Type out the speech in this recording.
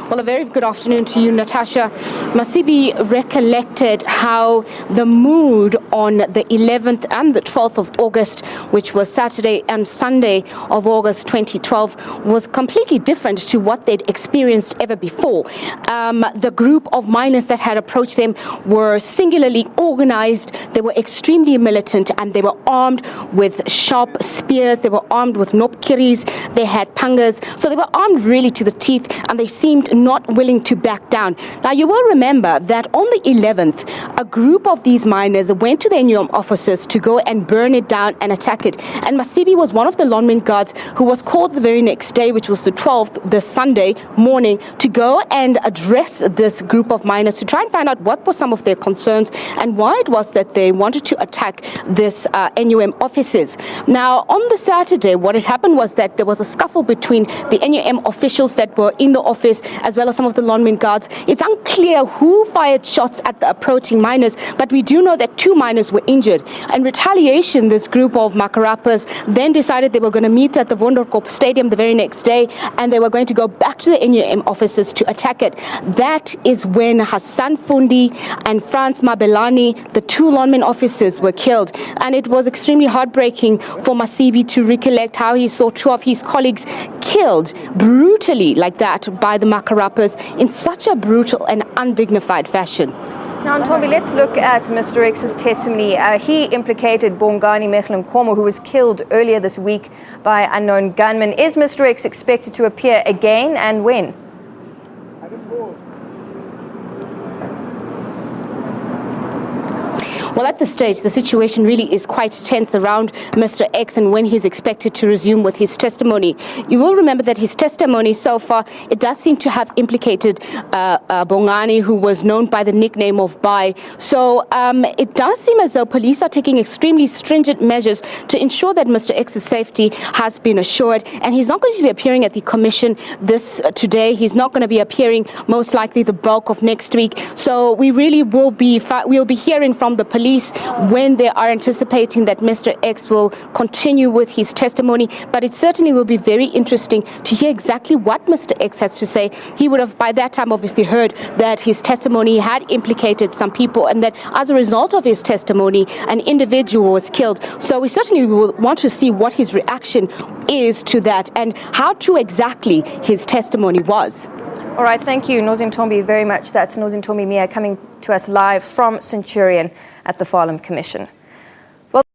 Well, a very good afternoon to you, Natasha. Masibi recollected how the mood on the 11th and the 12th of August, which was Saturday and Sunday of August 2012, was completely different to what they'd experienced ever before. The group of miners that had approached them were singularly organized, they were extremely militant, and they were armed with sharp spears, they were armed with nopkiris, they had pangas, so they were armed really to the teeth, and they seemed not willing to back down. Now, you will remember that on the 11th, a group of these miners went to the NUM offices to go and burn it down and attack it. And Masibi was one of the Lonmin guards who was called the very next day, which was the 12th, the Sunday morning, to go and address this group of miners to try and find out what were some of their concerns and why it was that they wanted to attack this NUM offices. Now, on the Saturday, what had happened was that there was a scuffle between the NUM officials that were in the office as well as some of the Lonmin guards. It's unclear who fired shots at the approaching miners, but we do know that 2 miners were injured. In retaliation, this group of Makarapas then decided they were going to meet at the Wonderkop Stadium the very next day, and they were going to go back to the NUM offices to attack it. That is when Hassan Fundi and Franz Mabelani, the 2 Lonmin officers, were killed. And it was extremely heartbreaking for Masibi to recollect how he saw 2 of his colleagues killed brutally like that by the Makarapas in such a brutal and undignified fashion. Now, Ntombi, let's look at Mr. X's testimony. He implicated Bongani Mehlim-Komo, who was killed earlier this week by unknown gunmen. Is Mr. X expected to appear again, and when? Well, at this stage, the situation really is quite tense around Mr. X and when he's expected to resume with his testimony. You will remember that his testimony so far, it does seem to have implicated Bongani, who was known by the nickname of Bai. So it does seem as though police are taking extremely stringent measures to ensure that Mr. X's safety has been assured. And he's not going to be appearing at the commission today. He's not going to be appearing most likely the bulk of next week. So we really we'll be hearing from the police when they are anticipating that Mr. X will continue with his testimony. But it certainly will be very interesting to hear exactly what Mr. X has to say. He would have by that time obviously heard that his testimony had implicated some people and that as a result of his testimony, an individual was killed. So we certainly will want to see what his reaction is to that and how true exactly his testimony was. All right, thank you, Ntombi, very much. That's Ntombi Mia coming to us live from Centurion at the Farlam Commission.